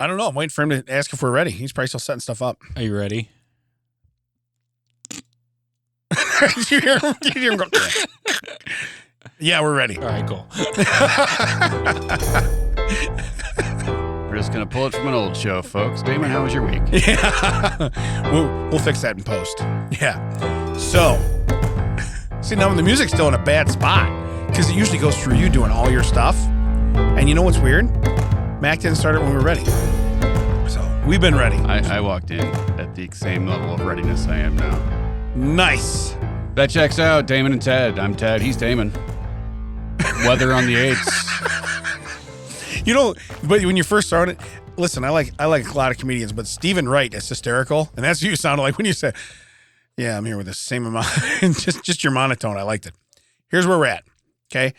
I don't know. I'm waiting for him to ask if we're ready. He's probably still setting stuff up. Are you ready? Did you hear him? Did you hear him go? Yeah, we're ready. All right, cool. We're just going to pull it from an old show, folks. Damon, how was your week? Yeah. We'll fix that in post. Yeah. So, see, now the music's still in a bad spot because it usually goes through you doing all your stuff. And you know what's weird? Mac didn't start it when we were ready. So, we've been ready. I walked in at the same level of readiness I am now. Nice. That checks out. Damon and Ted. I'm Ted. He's Damon. Weather on the 8s. You know, but when you first started, listen, I like a lot of comedians, but Stephen Wright is hysterical. And that's what you sounded like when you said, yeah, I'm here with the same amount. just your monotone. I liked it. Here's where we're at. Okay.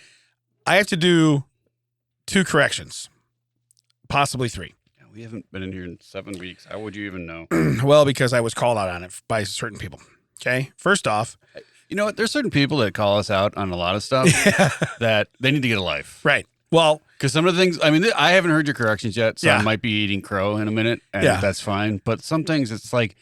I have to do 2 corrections, possibly 3. We haven't been in here in 7 weeks. How would you even know? Well, because I was called out on it by certain people. Okay. First off, You know what? There's certain people that call us out on a lot of stuff that they need to get a life. right. Well, Because some of the things, I mean, I haven't heard your corrections yet, so Yeah. I might be eating crow in a minute, and Yeah. that's fine. But some things, it's like,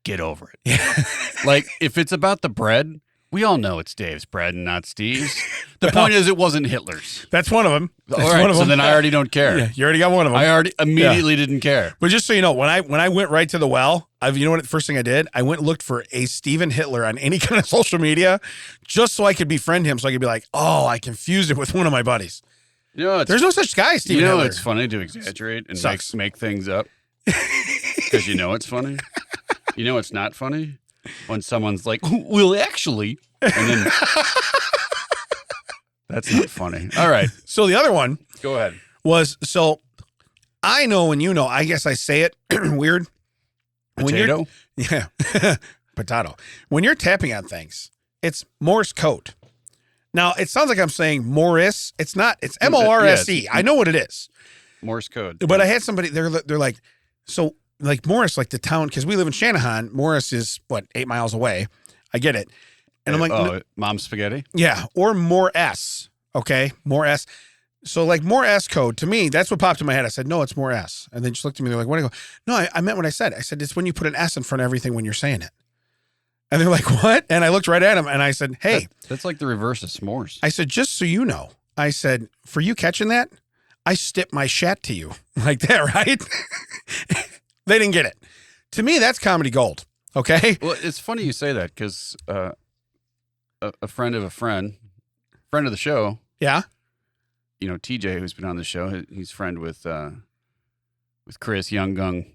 get over it. yeah. Like, if it's about the bread, we all know it's Dave's bread and not Steve's. The point is, it wasn't Hitler's. That's one of them. That's All right, one of so them. then I already don't care. Yeah, you already got one of them. I already immediately didn't care. But just so you know, when I went right to the well, you know what? The first thing I did, I went and looked for a Stephen Hitler on any kind of social media, just so I could befriend him, so I could be like, oh, I confused it with one of my buddies. You know, There's no such guy, Stephen you know, Hitler. it's funny to exaggerate and Sucks. make things up because you know it's funny. You know it's not funny when someone's like, "Well, actually," and then that's not funny. All right, So the other one go ahead. was, so I know and you know, I guess I say it weird. Potato. Yeah. Potato. When you're tapping on things, it's Morse code. Now, it sounds like I'm saying Morris. It's not. It's Morse. I know what it is. Morse code. But I had somebody, they're like, so like Morris, like the town, because we live in Shanahan. Morris is, 8 miles away. I get it. And I'm like, Mom's spaghetti. yeah, or more S. Okay, more S. So like more S code, to me, that's what popped in my head. I said, no, it's more S. And then just looked at me, they're like, what do you go? No, I meant what I said. I said, it's when you put an S in front of everything when you're saying it. And they're like, what? And I looked right at him and I said, hey. That's like the reverse of s'mores. I said, just so you know, I said, for you catching that, I stipped my shat to you. Like that, right? They didn't get it. To me, that's comedy gold. Okay? Well, it's funny you say that because a friend of friend of the show, Yeah? you know, TJ, who's been on the show, he's friend with Chris Young Gun.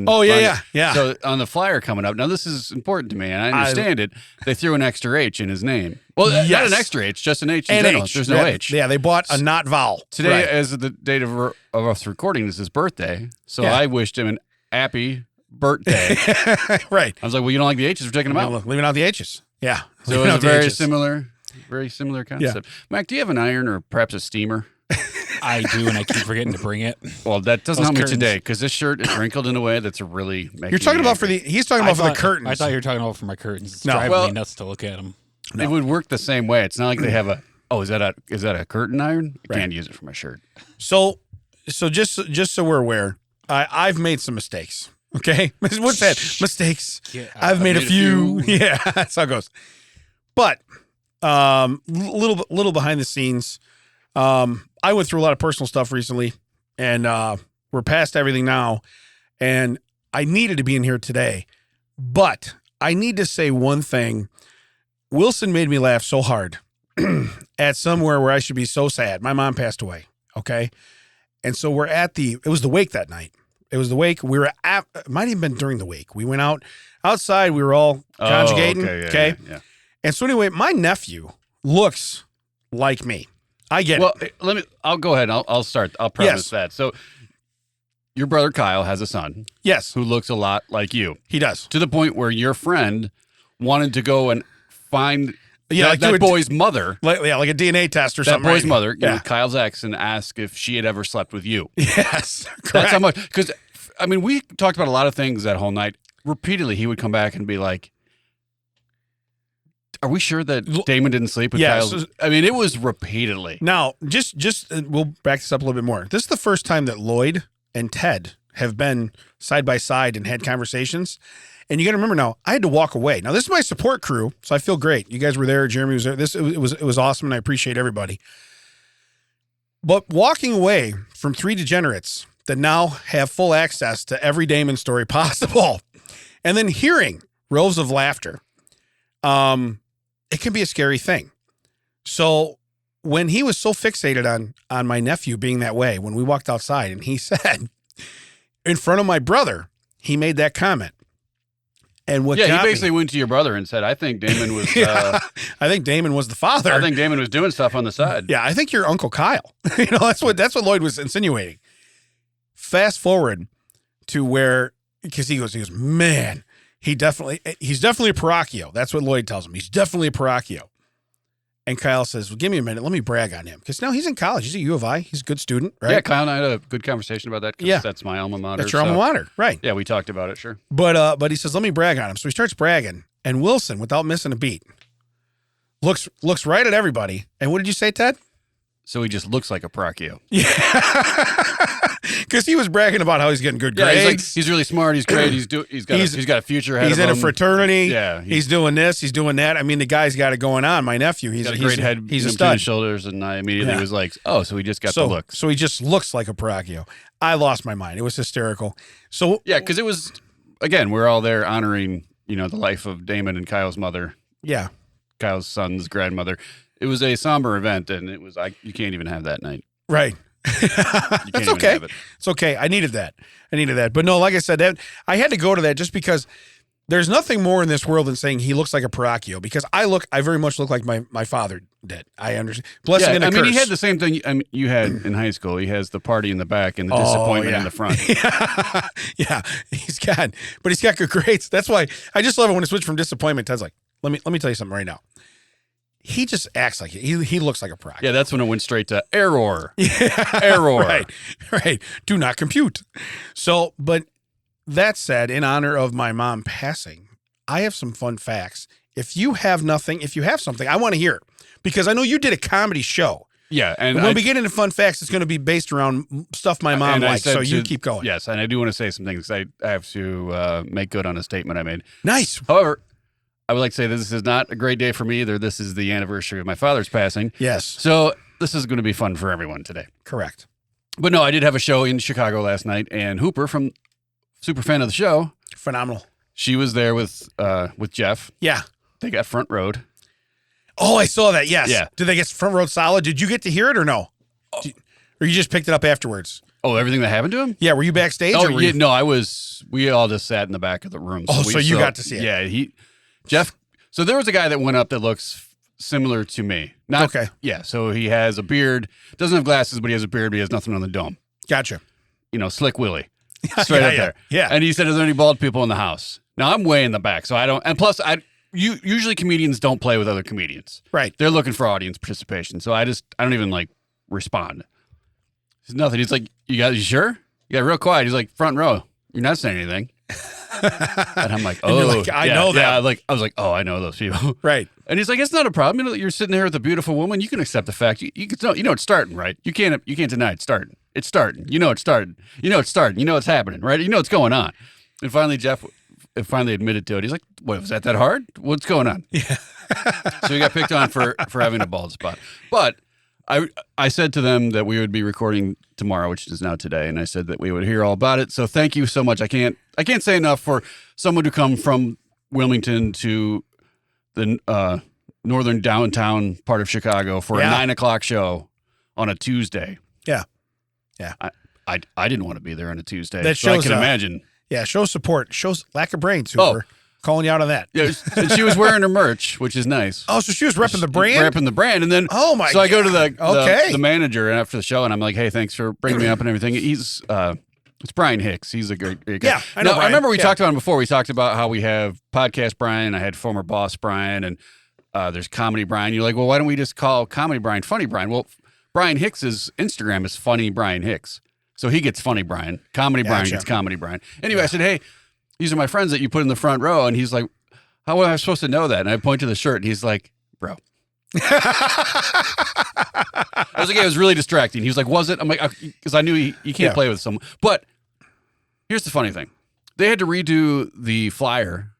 Oh, yeah. So on the flyer coming up, now this is important to me, and I understand it. They threw an extra H in his name. Well, not Yes. an extra H, just an H in And general. H. There's no H. Yeah, they bought a not vowel. Today, Right. as of the date of us recording, this is his birthday. So Yeah. I wished him an happy birthday. Right. I was like, well, you don't like the H's, we're taking them out. Look, leaving out the H's. Yeah. So Leaving it was out a the very H's. similar concept. Mac, do you have an iron or perhaps a steamer? I do, and I keep forgetting to bring it. Well, that doesn't Those help me curtains. today because this shirt is wrinkled in a way that's really making You're talking me about angry. he's talking about for the curtains. I thought you were talking about for my curtains. It's No. driving Well- me nuts to look at them. It would work the same way. It's not like they have a. Oh, is that a curtain iron? I Right. can't use it for my shirt. So just so we're aware, I've made some mistakes. Okay? What's that? Mistakes. Yeah, I've made a few. Yeah, that's how it goes. But little behind the scenes. I went through a lot of personal stuff recently, and we're past everything now. And I needed to be in here today, but I need to say one thing. Wilson made me laugh so hard at somewhere where I should be so sad. My mom passed away. Okay, and so we're at it was the wake that night. It was the wake. We were at. It might have been during the wake. We went outside. We were all conjugating. Okay. Yeah. And so anyway, my nephew looks like me. I get it. Well, I'll go ahead. I'll start. I'll preface Yes. that. So, your brother Kyle has a son Yes, who looks a lot like you, he does. to the point where your friend wanted to go and find Yeah, that boy's mother. Like a DNA test or That something. boy's right? mother, Yeah. Kyle's ex, and ask if she had ever slept with you. Yes. Correct. That's how much. Because, I mean, we talked about a lot of things that whole night. Repeatedly, he would come back and be like, are we sure that Damon didn't sleep with Yeah, Kyle? so- I mean, it was repeatedly. Now, just we'll back this up a little bit more. This is the first time that Lloyd and Ted have been side by side and had conversations. And you got to remember now, I had to walk away. Now, this is my support crew, so I feel great. You guys were there. Jeremy was there. It was awesome, and I appreciate everybody. But walking away from three degenerates that now have full access to every Damon story possible, and then hearing rows of laughter, it can be a scary thing. So when he was so fixated on my nephew being that way, when we walked outside, and he said, in front of my brother, he made that comment. And what he basically went to your brother and said, I think Damon was I think Damon was the father. I think Damon was doing stuff on the side. Yeah, I think you're Uncle Kyle. That's what Lloyd was insinuating. Fast forward to where, because he goes, man, he's definitely a Paracchio. That's what Lloyd tells him. He's definitely a Paracchio. And Kyle says, well, give me a minute. Let me brag on him. Because now he's in college. He's at U of I. He's a good student, right? Yeah, Kyle and I had a good conversation about that. Yeah. That's my alma mater. That's your alma mater, right. Yeah, we talked about it, sure. But he says, let me brag on him. So he starts bragging. And Wilson, without missing a beat, looks right at everybody. And what did you say, Ted? So he just looks like a Paracchio. Yeah. Because he was bragging about how he's getting good grades. He's really smart. He's great. He's got a future ahead of him. He's in a fraternity. Yeah. He's doing this. He's doing that. I mean, the guy's got it going on. My nephew, he's got a great head. He's a between his stud. shoulders, and I immediately was like, oh, so he just got the looks. So he just looks like a Paracchio. I lost my mind. It was hysterical. So yeah, because it was, again, we're all there honoring, the life of Damon and Kyle's mother. Yeah. Kyle's son's grandmother. It was a somber event, and it was you can't even have that night. Right. That's okay. It's okay. I needed that. But no, like I said, that I had to go to that just because there's nothing more in this world than saying he looks like a Paracchio, because I very much look like my father did. I understand. Blessing and a curse. He had the same thing you had in high school. He has the party in the back and the disappointment in the front. Yeah. He's got good grades. That's why I just love it when it switched from disappointment. Ted's like, let me tell you something right now. He just acts like it. He looks like a Paracchio. Yeah, that's when it went straight to error. Yeah. Error. Right. Do not compute. So, but that said, in honor of my mom passing, I have some fun facts. If you have something, I want to hear it, because I know you did a comedy show. Yeah, and when we get into fun facts, it's going to be based around stuff my mom likes. So you keep going. Yes, and I do want to say some things. I have to make good on a statement I made. Nice. However, I would like to say this is not a great day for me either. This is the anniversary of my father's passing. Yes. So this is going to be fun for everyone today. Correct. But no, I did have a show in Chicago last night, and Hooper, from super fan of the show, phenomenal. She was there with Jeff. Yeah. They got front road. Oh, I saw that. Yes. Yeah. Did they get front road solid? Did you get to hear it or no? Or you just picked it up afterwards? Oh, everything that happened to him? Yeah. Were you backstage? No, I was. We all just sat in the back of the room. So you got to see it. Yeah. Jeff. So there was a guy that went up that looks similar to me. Okay. Yeah. So he has a beard. Doesn't have glasses, but he has a beard. But he has nothing on the dome. Gotcha. Slick Willie. Straight up there. Yeah. And he said, "Are there any bald people in the house?" Now I'm way in the back, so I don't. And plus, usually comedians don't play with other comedians. Right. They're looking for audience participation. So I don't even respond. He's nothing. He's like, you sure? You got real quiet. He's like, front row. You're not saying anything. And I'm like, oh, I know that. Yeah, I was like, oh, I know those people. Right. And he's like, it's not a problem. You're sitting there with a beautiful woman. You can accept the fact. You know it's starting, right? You can't deny it's starting. It's starting. You know it's starting. You know it's starting. You know it's happening, right? You know what's going on. And finally, Jeff admitted to it. He's like, what, was that hard? What's going on? Yeah. So he got picked on for having a bald spot. But I said to them that we would be recording tomorrow, which is now today, and I said that we would hear all about it. So thank you so much. I can't say enough for someone to come from Wilmington to the northern downtown part of Chicago for a 9:00 show on a Tuesday. Yeah. I didn't want to be there on a Tuesday. That so shows, I can imagine. Yeah, shows support. Shows lack of brains, Hooper. Calling you out on that. Yeah, and she was wearing her merch, which is nice. Oh, so she was repping the brand? Repping the brand. And then, oh my so I go to the the manager after the show, and I'm like, hey, thanks for bringing me up and everything. It's Brian Hicks. He's a great guy. Yeah, I know. I remember we talked about him before. We talked about how we have podcast Brian. I had former boss Brian, and there's comedy Brian. You're like, well, why don't we just call comedy Brian funny Brian? Well, Brian Hicks's Instagram is funny Brian Hicks. So he gets funny Brian. Comedy Brian gets comedy Brian. Anyway, I said, hey, these are my friends that you put in the front row. And he's like, how am I supposed to know that? And I point to the shirt, and he's like, bro, I was like, yeah, it was really distracting. He was like, was it? I'm like, because I knew you can't play with someone. But here's the funny thing. They had to redo the flyer,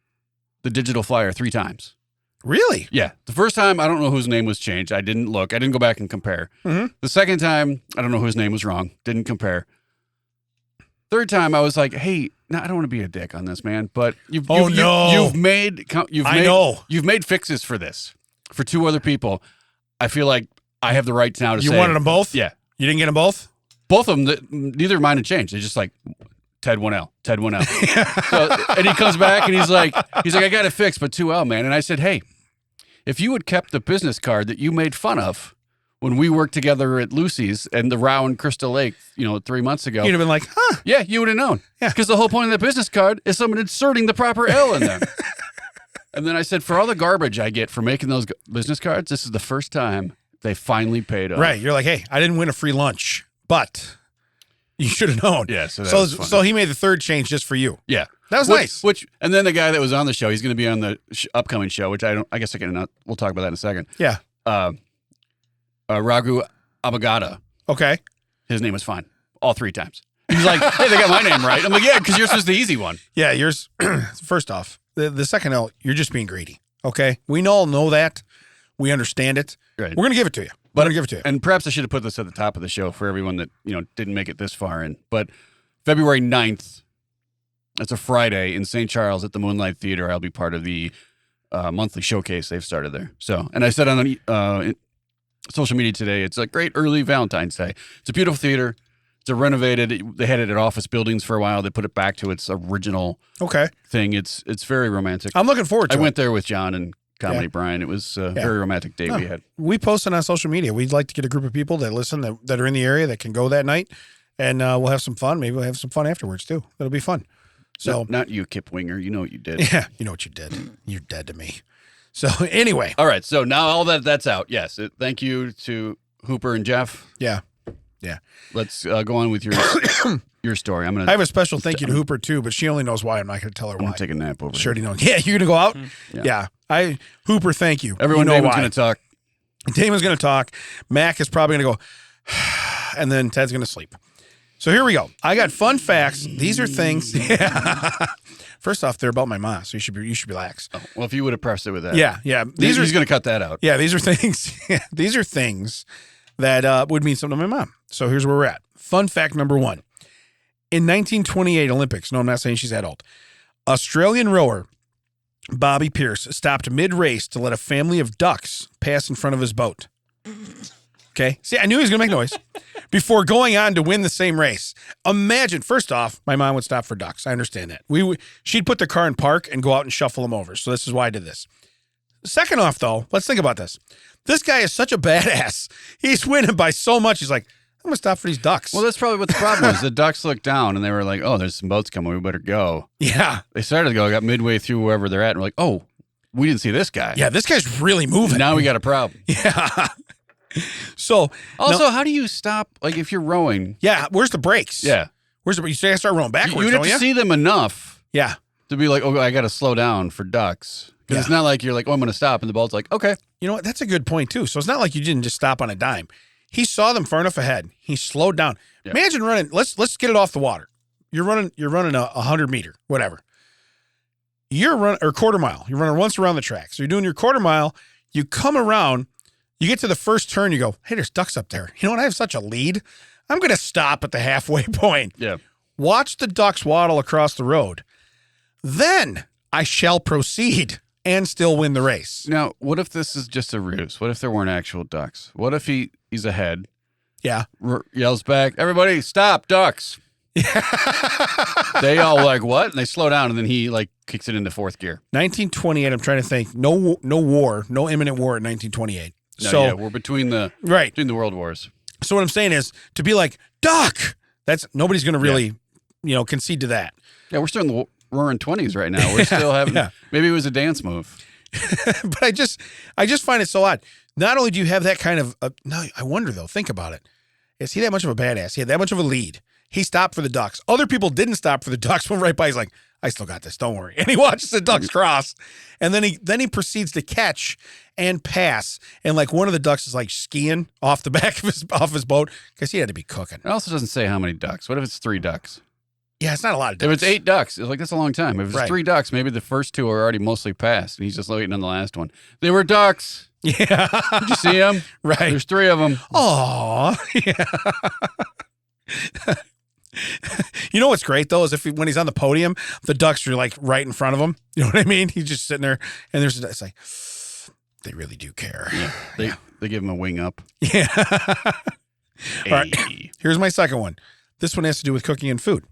the digital flyer 3 times. Really? Yeah. The first time, I don't know whose name was changed. I didn't look. I didn't go back and compare. Mm-hmm. The second time, I don't know whose name was wrong. Didn't compare. Third time, I was like, hey, no, I don't want to be a dick on this, man. But you've made fixes for this for 2 other people. I feel like I have the right now to say. You wanted them both? Yeah. You didn't get them both? Both of them, neither of mine had changed. It's just like, Ted 1L, Ted 1L. So, and he comes back and he's like, I got it fixed, but 2L, man. And I said, hey, if you had kept the business card that you made fun of when we worked together at Lucy's and the Row in Crystal Lake, 3 months ago. You'd have been like, huh? Yeah, you would have known. Yeah. Because the whole point of that business card is someone inserting the proper L in there. And then I said, for all the garbage I get for making those business cards, this is the first time they finally paid off. Right. You're like, hey, I didn't win a free lunch, but you should have known. Yeah. So so he made the third change just for you. Yeah. That was nice. And then the guy that was on the show, he's going to be on the upcoming show, which I guess we'll talk about that in a second. Yeah. Raghu Abagada. Okay. His name was fine. All 3 times. He's like, hey, they got my name right. I'm like, yeah, because yours was the easy one. Yeah, yours, first off, the second L, you're just being greedy. Okay? We all know that. We understand it. Right. We're going to give it to you. We're going to give it to you. And perhaps I should have put this at the top of the show for everyone that, didn't make it this far in. But February 9th, that's a Friday in St. Charles at the Moonlight Theater. I'll be part of the monthly showcase they've started there. So, and I said on social media today, it's a great early Valentine's Day. It's a beautiful theater. It's renovated. They had it at office buildings for a while. They put it back to its original thing. It's very romantic. I'm looking forward to it. I went there with John and Comedy Brian. It was a very romantic day we had. We posted on social media. We'd like to get a group of people that listen that are in the area that can go that night, and we'll have some fun. Maybe we'll have some fun afterwards too. That'll be fun. So not you, Kip Winger. You know what you did. Yeah, you know what you did. You're dead to me. So anyway. All right. So now all that's out. Yes. Thank you to Hooper and Jeff. Yeah. Yeah. Let's go on with your story. I have a special thank you to Hooper too, but she only knows why. I'm not going to tell her why. I'm going to take a nap over Sure, you know. Yeah, you're going to go out? Yeah. Hooper, thank you. Everyone, Damon's going to talk. Damon's going to talk. Mac is probably going to go, and then Ted's going to sleep. So here we go. I got fun facts. These are things. First off, they're about my mom, so you should relax. Oh, well, if you would have pressed it with that. Yeah. He's going to cut that out. Yeah, these are things. These are things that would mean something to my mom. So here's where we're at. Fun fact number 1. In 1928 Olympics, no, I'm not saying she's that old, Australian rower Bobby Pierce stopped mid-race to let a family of ducks pass in front of his boat. Okay. See, I knew he was going to make noise before going on to win the same race. Imagine, first off, my mom would stop for ducks. I understand that. She'd put the car in park and go out and shuffle them over. So this is why I did this. Second off, though, let's think about this. This guy is such a badass. He's winning by so much. He's like, I'm going to stop for these ducks. Well, that's probably what the problem was. The ducks looked down and they were like, oh, there's some boats coming. We better go. Yeah. They started to go, got midway through wherever they're at. And we're like, oh, we didn't see this guy. Yeah, this guy's really moving. Now we got a problem. Yeah. So also, how do you stop? Like if you're rowing, where's the brakes? Yeah, where's the? You say I start rowing backwards. You'd have to see them enough, to be like, oh, I got to slow down for ducks. Because it's not like you're like, oh, I'm going to stop, and the boat's like, okay. You know what? That's a good point too. So it's not like you didn't just stop on a dime. He saw them far enough ahead. He slowed down. Yeah. Imagine running. Let's get it off the water. You're running a 100 meter, whatever. You're running or quarter mile. You're running once around the track. So you're doing your quarter mile. You come around. You get to the first turn, you go, hey, there's ducks up there. You know what? I have such a lead. I'm going to stop at the halfway point. Yeah. Watch the ducks waddle across the road. Then I shall proceed and still win the race. Now, what if this is just a ruse? What if there weren't actual ducks? What if he's ahead? Yeah. Yells back, everybody, stop, ducks. They all like, what? And they slow down, and then he like kicks it into fourth gear. 1928, I'm trying to think. No war, no imminent war in 1928. No, so we're between the world wars. So what I'm saying is to be like duck. That's nobody's going to really, concede to that. Yeah, we're still in the roaring 20s right now. We're still having. Maybe it was a dance move. But I just find it so odd. Not only do you have that kind of no, I wonder though. Think about it. Is he that much of a badass? He had that much of a lead. He stopped for the ducks. Other people didn't stop for the ducks. Went right by. He's like, I still got this. Don't worry. And he watches the ducks cross, and then he proceeds to catch and pass. And like one of the ducks is like skiing off the back of his boat because he had to be cooking. It also doesn't say how many ducks. What if it's 3 ducks? Yeah, it's not a lot of ducks. If it's 8 ducks, it's like that's a long time. If it's Right. 3 ducks, maybe the first 2 are already mostly passed, and he's just waiting on the last one. They were ducks. Yeah. Did you see them? Right. There's 3 of them. Aw. Yeah. You know what's great though is when he's on the podium, the ducks are like right in front of him. You know what I mean? He's just sitting there, and it's like they really do care. Yeah. They give him a wing up. Yeah. Hey. All right. Here's my second one. This one has to do with cooking and food.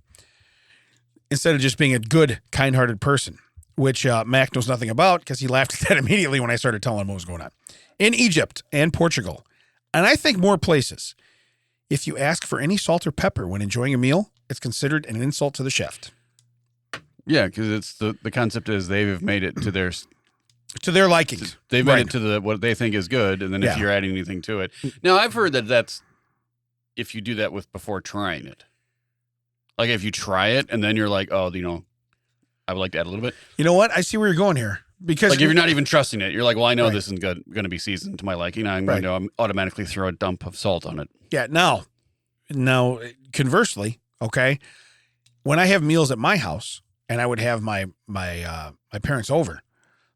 Instead of just being a good, kind-hearted person, which Mac knows nothing about because he laughed at that immediately when I started telling him what was going on. In Egypt and Portugal, and I think more places, if you ask for any salt or pepper when enjoying a meal, it's considered an insult to the chef. Yeah, because it's the concept is they've made it to their likings. they've Right. made it to what they think is good, and then Yeah. if you're adding anything to it. Now I've heard that's if you do that before trying it. Like if you try it and then you're like, oh, I would like to add a little bit. You know what? I see where you're going here. Because Like if you're not even trusting it, you're like, well, I know Right. this isn't going to be seasoned to my liking. I'm Right. going to automatically throw a dump of salt on it. Yeah, now, conversely, okay, when I have meals at my house and I would have my parents over,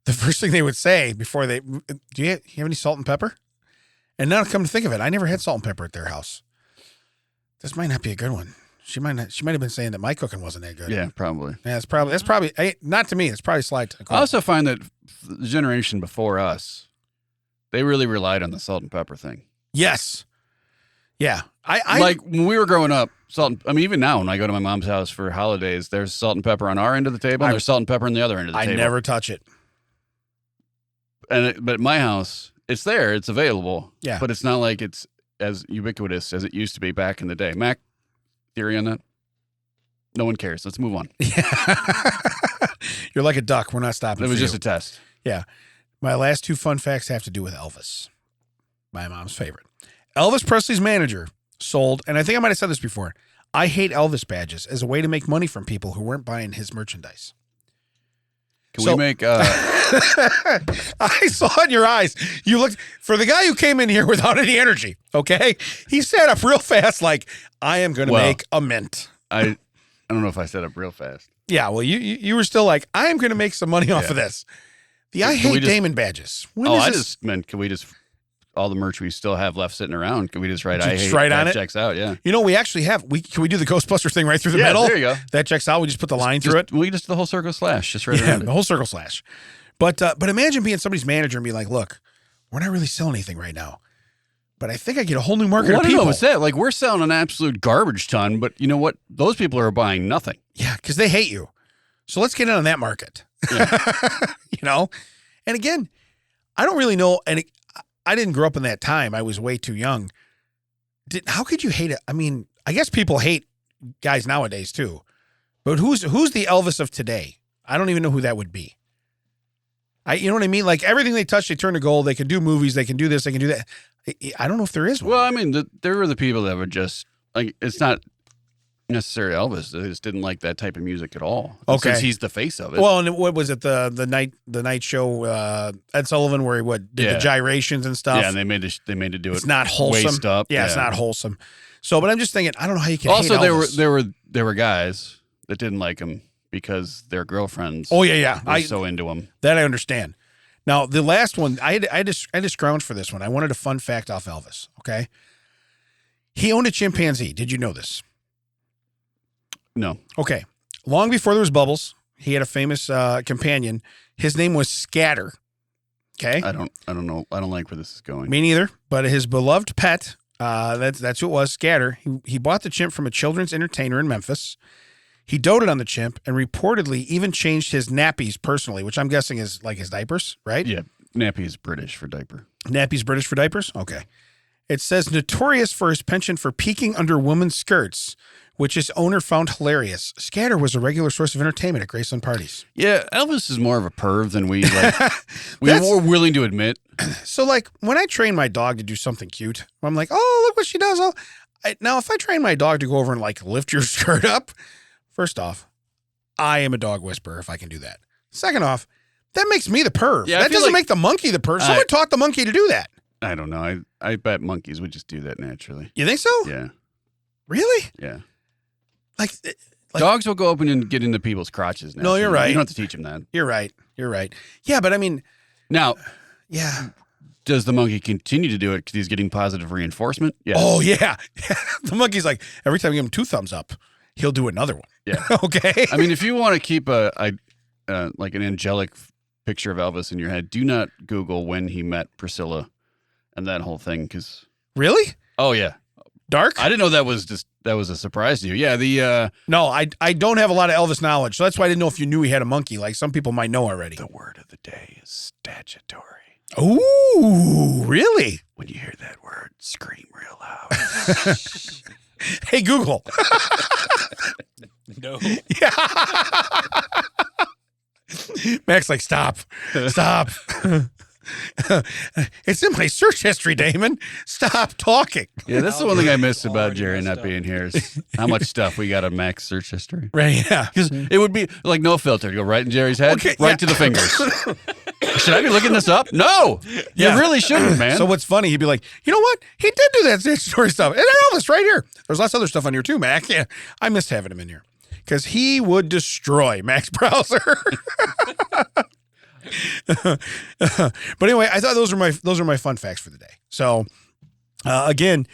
the first thing they would say before do you have any salt and pepper? And now come to think of it, I never had salt and pepper at their house. This might not be a good one. She might have been saying that my cooking wasn't that good. Yeah, probably. Yeah, that's probably not to me. It's probably slight. I also find that the generation before us, they really relied on the salt and pepper thing. Yes. Yeah. I like when we were growing up, even now when I go to my mom's house for holidays, there's salt and pepper on our end of the table, and there's salt and pepper on the other end of the table. I never touch it. But at my house, it's there, it's available. Yeah. But it's not like it's as ubiquitous as it used to be back in the day. Mac, theory on that? No one cares. Let's move on. Yeah. You're like a duck. We're not stopping. It was for just you. a test. Yeah. My last 2 fun facts have to do with Elvis, my mom's favorite. Elvis Presley's manager sold, and I think I might have said this before, I hate Elvis badges as a way to make money from people who weren't buying his merchandise. Can we make... I saw in your eyes, you looked, for the guy who came in here without any energy, okay? He sat up real fast like, I am going to make a mint. I don't know if I set up real fast. Yeah, well, you were still like, I am going to make some money off of this. I hate Damon badges. I just meant, can we just, all the merch we still have left sitting around, can we just write, I hate write that on it? checks out, yeah. You know, we actually have, can we do the Ghostbuster thing right through the middle? There you go. That checks out. We just put the line through it. We just do the whole circle slash, just right Yeah, around the it. whole circle slash. But imagine being somebody's manager and be like, look, we're not really selling anything right now, but I think I get a whole new market of people. What's that? Like, we're selling an absolute garbage ton, but you know what? Those people are buying nothing. Yeah, because they hate you. So let's get in on that market. Yeah. And again, I don't really know. And I didn't grow up in that time. I was way too young. How could you hate it? I mean, I guess people hate guys nowadays too. But who's the Elvis of today? I don't even know who that would be. You know what I mean? Like everything they touch, they turn to gold. They can do movies. They can do this. They can do that. I don't know if there is one. Well, I mean, there were the people that would just, like, it's not necessarily Elvis. They just didn't like that type of music at all. Okay. Since he's the face of it. Well, and what was it? The night show, Ed Sullivan, where he did the gyrations and stuff. Yeah, and they made to do it. It's not wholesome. Waist up. Yeah, it's not wholesome. So, but I'm just thinking, I don't know how you can Also, hate Elvis. there were guys that didn't like him because their girlfriends. Oh yeah. Were so into him. That I understand. Now, the last one, I just scrounged for this one. I wanted a fun fact off Elvis. Okay, he owned a chimpanzee. Did you know this? No. Okay, long before there was Bubbles, he had a famous companion. His name was Scatter. Okay, I don't know. I don't like where this is going. me neither. But his beloved pet, that's who it was, Scatter. He bought the chimp from a children's entertainer in Memphis. He doted on the chimp and reportedly even changed his nappies personally, which I'm guessing is like his diapers, right? Yeah, nappy is British for diaper. Nappy's British for diapers? Okay. It says notorious for his penchant for peeking under women's skirts, which his owner found hilarious. Scatter was a regular source of entertainment at Graceland parties. Yeah, Elvis is more of a perv than we were willing to admit. So, like, when I train my dog to do something cute, I'm like, oh, look what she does. Now, if I train my dog to go over and, like, lift your skirt up, first off, I am a dog whisperer if I can do that. Second off, that makes me the perv. Yeah, I that feel doesn't like- make the monkey the perv. Someone taught the monkey to do that. I don't know. I bet monkeys would just do that naturally. You think so? Yeah. Really? Yeah. Like Dogs will go up and get into people's crotches now. No, you're right. You don't have to teach them that. You're right. You're right. Yeah, but I mean, Now, yeah. does the monkey continue to do it because he's getting positive reinforcement? Yeah. Oh, yeah. The monkey's like, every time you give him 2 thumbs up, he'll do another one. Yeah. Okay. I mean, if you want to keep like an angelic picture of Elvis in your head, do not Google when he met Priscilla and that whole thing. Because Really? oh yeah, Dark? I didn't know that was a surprise to you. Yeah, the No, I don't have a lot of Elvis knowledge, so that's why I didn't know if you knew he had a monkey. Like some people might know already. the word of the day is statutory. Ooh, really? When you hear that word, scream real loud. Hey, Google. No. Yeah. Mac's like, stop. It's in my search history, Damon. Stop talking. Yeah, that's the one thing I missed about Already Jerry messed not up. being here is how much stuff we got on Mac's search history. Right, yeah. Because it would be like no filter. Go right in Jerry's head, Okay, right yeah. to the fingers. Should I be looking this up? No, Yeah. you really shouldn't, man. So what's funny, he'd be like, you know what? He did do that statutory stuff. And Elvis right here. There's lots of other stuff on here too, Mac. Yeah, I missed having him in here because he would destroy Mac's browser. But anyway, I thought those are my fun facts for the day. So again,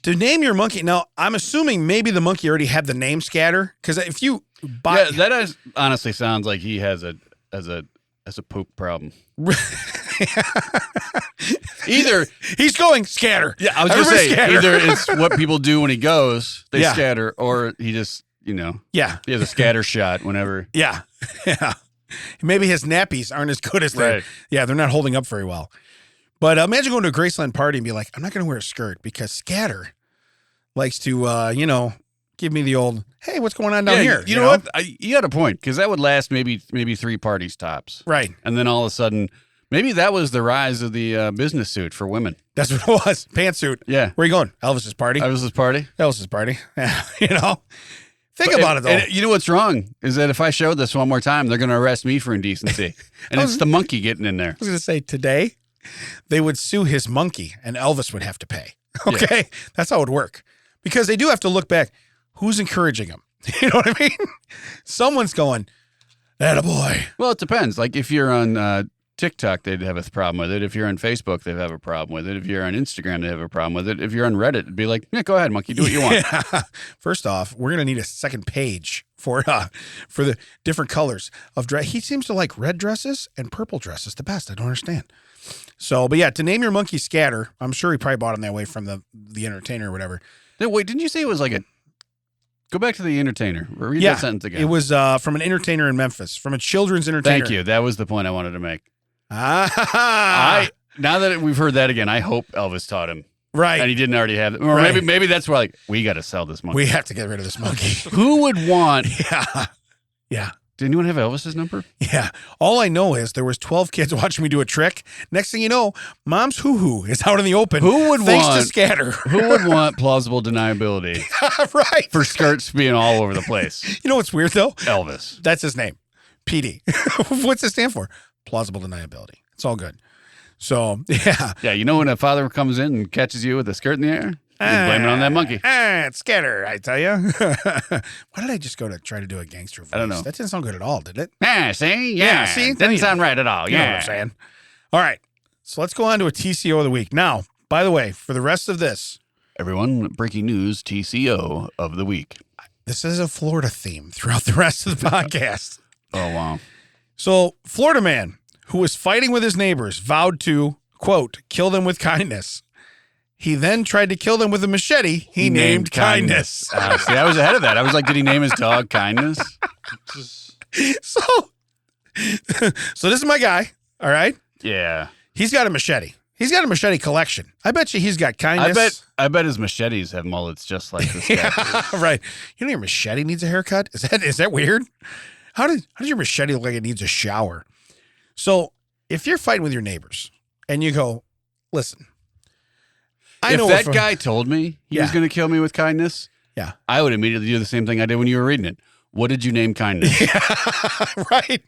to name your monkey. Now, I'm assuming maybe the monkey already had the name Scatter because if you buy yeah, that honestly sounds like he has a poop problem. Either he's going Scatter. yeah, I was gonna Everybody say scatter. either it's what people do when he goes, they Yeah. scatter, or he just he Yeah, has a scatter shot whenever. yeah, yeah. Maybe his nappies aren't as good as Right. they're not holding up very well. But imagine going to a Graceland party and be like, I'm not going to wear a skirt because Scatter likes to, give me the old, hey, what's going on down here? You know what? You had a point because that would last maybe 3 parties tops, Right. and then all of a sudden, maybe that was the rise of the business suit for women. That's what it was. Pantsuit. Yeah, Where are you going? Elvis's party. Elvis's party. Elvis's party. Yeah, Think about it, though. And you know what's wrong is that if I show this one more time, they're going to arrest me for indecency, and it's the monkey getting in there. I was going to say today, they would sue his monkey and Elvis would have to pay. Okay. That's how it would work. Because they do have to look back. Who's encouraging him? You know what I mean? Someone's going, attaboy. Well, it depends. Like if you're on TikTok, they'd have a problem with it. If you're on Facebook, they'd have a problem with it. If you're on Instagram, they have a problem with it. If you're on Reddit, it'd be like, yeah, go ahead, monkey, do what you want. Yeah. First off, we're gonna need a second page for the different colors of dress. He seems to like red dresses and purple dresses the best. I don't understand. So, but yeah, to name your monkey Scatter, I'm sure he probably bought him that way from the entertainer or whatever. Then wait, didn't you say it was like a? Go back to the entertainer. Read Yeah, that sentence again. It was from an entertainer in Memphis, from a children's entertainer. Thank you. That was the point I wanted to make. Ah, Now that we've heard that again, I hope Elvis taught him, right. and he didn't already have it. Or Right. maybe that's why like we got to sell this monkey. We have to get rid of this monkey. Who would want? Yeah. Yeah. Did anyone have Elvis's number? Yeah. All I know is there was 12 kids watching me do a trick. Next thing you know, mom's hoo-hoo is out in the open. Who would thanks want? to Scatter. Who would want plausible deniability Right. for skirts being all over the place? You know what's weird though? Elvis. That's his name. PD. What's it stand for? Plausible deniability. It's all good. So, yeah. Yeah, you know when a father comes in and catches you with a skirt in the air? You blame it on that monkey. It's Scatter, I tell you. Why did I just go to try to do a gangster voice? I don't know. That didn't sound good at all, did it? Yeah, see? Yeah, see? Didn't sound right at all. You know Yeah. what I'm saying? All right. So let's go on to a TCO of the week. Now, by the way, for the rest of this, Everyone, breaking news, TCO of the week. this is a Florida theme throughout the rest of the podcast. Oh, wow. So, Florida man who was fighting with his neighbors vowed to, quote, kill them with kindness. He then tried to kill them with a machete he named Kindness. See, I was ahead of that. I was like, did he name his dog Kindness? So, so this is my guy, all right? Yeah. He's got a machete. He's got a machete collection. I bet you he's got kindness. I bet his machetes have mullets just like this guy. Yeah, right. You know your machete needs a haircut? Is that weird? How does your machete look like it needs a shower? So if you're fighting with your neighbors and you go, listen, If that guy told me he was Yeah. going to kill me with kindness, Yeah. I would immediately do the same thing I did when you were reading it. What did you name kindness? Right.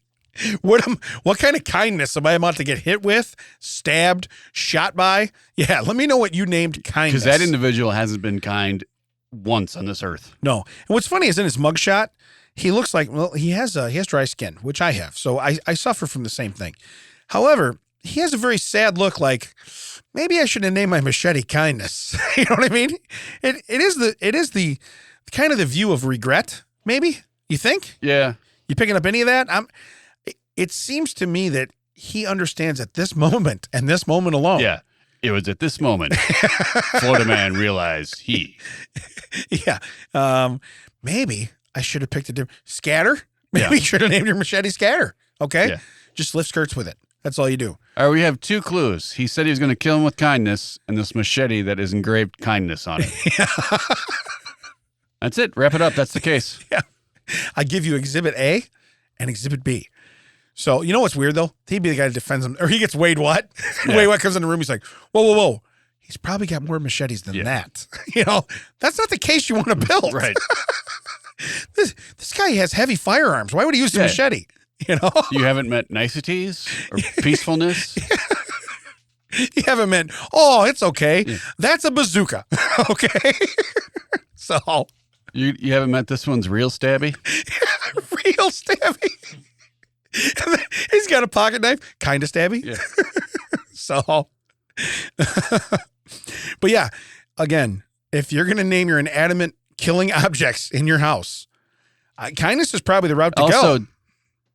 What kind of kindness am I about to get hit with, stabbed, shot by? Yeah, let me know what you named kindness. Because that individual hasn't been kind once on this earth. No. And what's funny is in his mugshot, he looks like, well, he has dry skin, which I have. So I suffer from the same thing. However, he has a very sad look like, maybe I should have named my machete kindness. You know what I mean? It is the kind of the view of regret, maybe? You think? Yeah. You picking up any of that? It seems to me that he understands at this moment and this moment alone. Yeah. It was at this moment Florida man realized he. Yeah. Maybe I should have picked a different scatter. Maybe Yeah. you should have named your machete scatter. Okay. Yeah. Just lift skirts with it. That's all you do. All right, we have 2 clues. He said he was going to kill him with kindness and this machete that is engraved kindness on it. That's it. Wrap it up. That's the case. Yeah. I give you exhibit A and exhibit B. So, you know what's weird though? He'd be the guy that defends him, or he gets Wade What? Yeah. Wade What comes in the room. He's like, whoa. He's probably got more machetes than that. You know, that's not the case you want to build. Right. This guy has heavy firearms. Why would he use the machete? You know, You haven't met niceties or peacefulness. you haven't meant, oh, it's okay. Yeah. That's a bazooka. Okay. So You haven't met this one's real stabby. real stabby. He's got a pocket knife, kind of stabby. Yeah. So, but yeah, again, if you're going to name your inanimate killing objects in your house, kindness is probably the route to Also, go.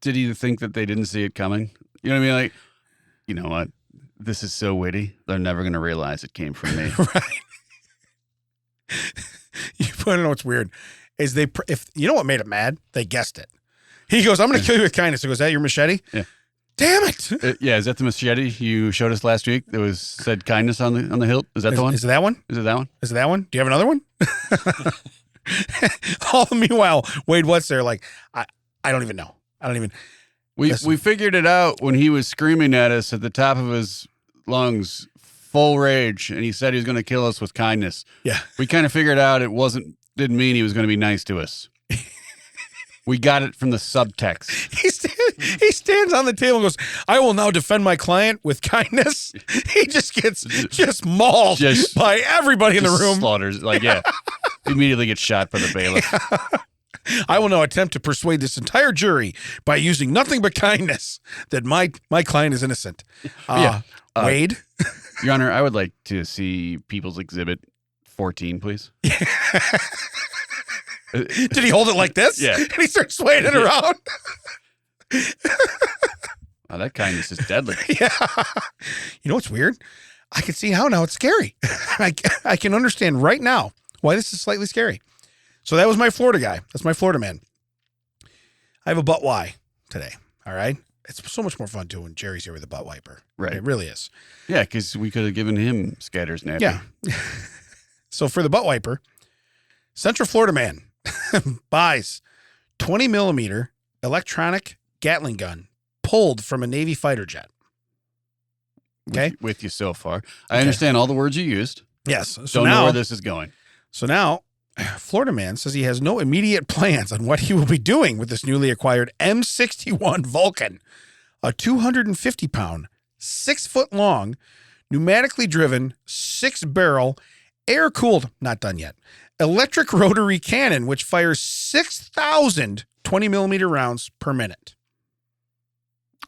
did he think that they didn't see it coming? You know what I mean? Like, you know what? This is so witty. They're never going to realize it came from me. Right. You want to know what's weird is if you know what made it mad, they guessed it. He goes, I'm going to kill you with kindness. He goes, is that your machete? Yeah. Damn it. Yeah, is that the machete you showed us last week that was said kindness on the hilt? Is that the one? Is it that one? Is it that one? Is it that one? Do you have another one? All meanwhile, Wade What's there like, I don't even know. I don't even. We figured it out when he was screaming at us at the top of his lungs, full rage, and he said he was going to kill us with kindness. Yeah. We kind of figured out didn't mean he was going to be nice to us. We got it from the subtext. He stands on the table and goes, I will now defend my client with kindness. He just gets mauled by everybody in the room. Slaughters, immediately gets shot by the bailiff. I will now attempt to persuade this entire jury by using nothing but kindness that my client is innocent. Wade? Your Honor, I would like to see People's Exhibit 14, please. Did he hold it like this? Yeah. And he starts swaying it around? Oh, that kindness is deadly. Yeah. You know what's weird? I can see how now it's scary. I can understand right now why this is slightly scary. So that was my Florida guy. That's my Florida man. I have a butt why today. All right. It's so much more fun too when Jerry's here with a butt wiper. Right. It really is. Yeah, because we could have given him Scatter's nappy. Yeah. So for the butt wiper, Central Florida man buys 20 millimeter electronic Gatling gun pulled from a Navy fighter jet. Okay. With you so far. I understand all the words you used. Yes. So Don't know now, where this is going. So now, Florida man says he has no immediate plans on what he will be doing with this newly acquired M61 Vulcan, a 250-pound, 6-foot-long, pneumatically driven, 6-barrel, air-cooled, not done yet, electric rotary cannon, which fires 6,000 20-millimeter rounds per minute.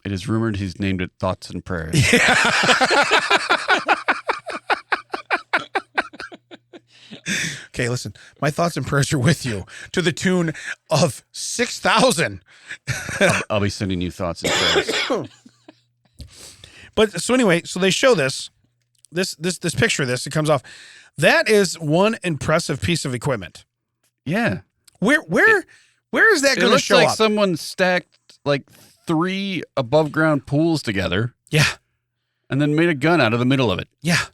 It is rumored he's named it Thoughts and Prayers. Okay, listen, my thoughts and prayers are with you to the tune of 6,000. I'll be sending you thoughts and prayers. But so anyway, so they show this picture of this. It comes off. That is one impressive piece of equipment. Yeah. Where is that It going to looks show like up? someone stacked like 3 above ground pools together. Yeah. And then made a gun out of the middle of it. Yeah.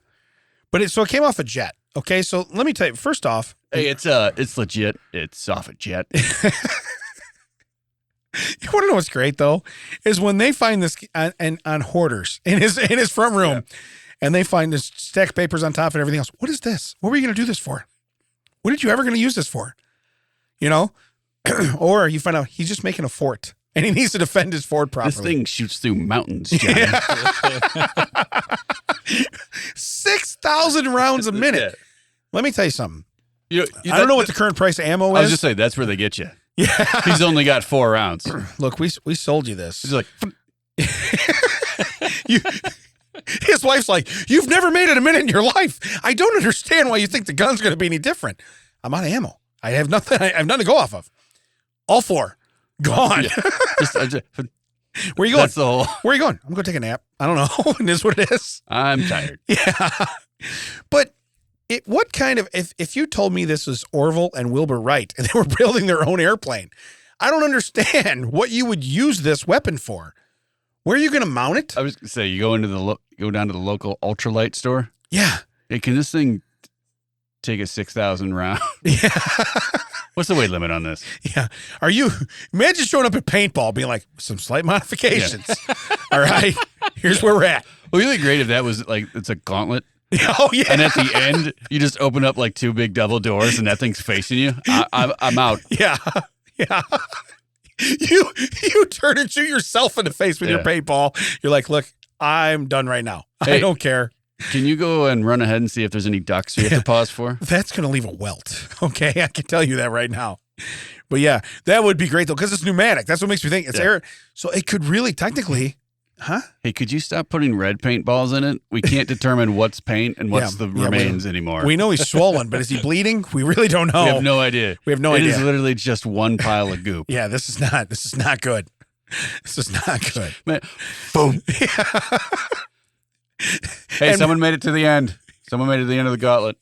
But it came off a jet. Okay, so let me tell you, first off. Hey, it's legit. It's off a jet. You want to know what's great though? Is when they find this on Hoarders in his front room, and they find this stack of papers on top and everything else. What is this? What were you going to do this for? What did you ever going to use this for? You know? Or you find out he's just making a fort and he needs to defend his fort properly. This thing shoots through mountains, Johnny. 6,000 rounds a minute. Yeah. Let me tell you something. You I don't know what the current price of ammo is. I was just saying, that's where they get you. Yeah. He's only got 4 rounds. Look, we sold you this. He's like, His wife's like, you've never made it a minute in your life. I don't understand why you think the gun's going to be any different. I'm out of ammo. I have nothing. I have nothing to go off of. All 4 gone. Yeah. Where are you going? That's the whole. Where are you going? I'm going to take a nap. I don't know. It is what it is. I'm tired. Yeah. But what kind of, if you told me this was Orville and Wilbur Wright and they were building their own airplane, I don't understand what you would use this weapon for. Where are you going to mount it? I was going to say, you go into go down to the local ultralight store. Yeah. Hey, can this thing take a 6,000 round? Yeah. What's the weight limit on this? Yeah. Imagine showing up at paintball being like, some slight modifications. Yeah. All right. Here's where we're at. Well, it'd be great if that was like, it's a gauntlet. Oh, yeah. And at the end, you just open up like 2 big double doors and that thing's facing you. I'm out. Yeah. Yeah. You turn and shoot yourself in the face with your paintball. You're like, look, I'm done right now. Hey, I don't care. Can you go and run ahead and see if there's any ducks you have to pause for? That's going to leave a welt. Okay. I can tell you that right now. But yeah, that would be great though, because it's pneumatic. That's what makes me think it's air. So it could really technically, Hey, could you stop putting red paintballs in it? We can't determine what's paint and what's the remains anymore. We know he's swollen, but is he bleeding? We really don't know. We have no idea. It is literally just one pile of goop. Yeah, this is not good. This is not good. Man, boom. Hey, someone made it to the end. Someone made it to the end of the gauntlet.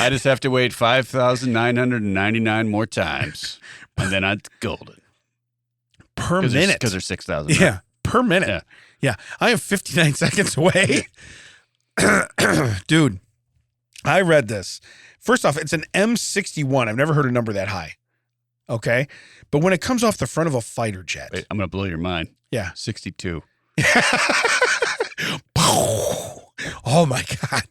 I just have to wait 5,999 more times, and then I'm golden. Per minute. Because there's 6,000. Yeah, per minute. Yeah. I am 59 seconds away. Dude, I read this. First off, it's an M61. I've never heard a number that high. Okay? But when it comes off the front of a fighter jet. Wait, I'm going to blow your mind. Yeah. 62. Oh, my God.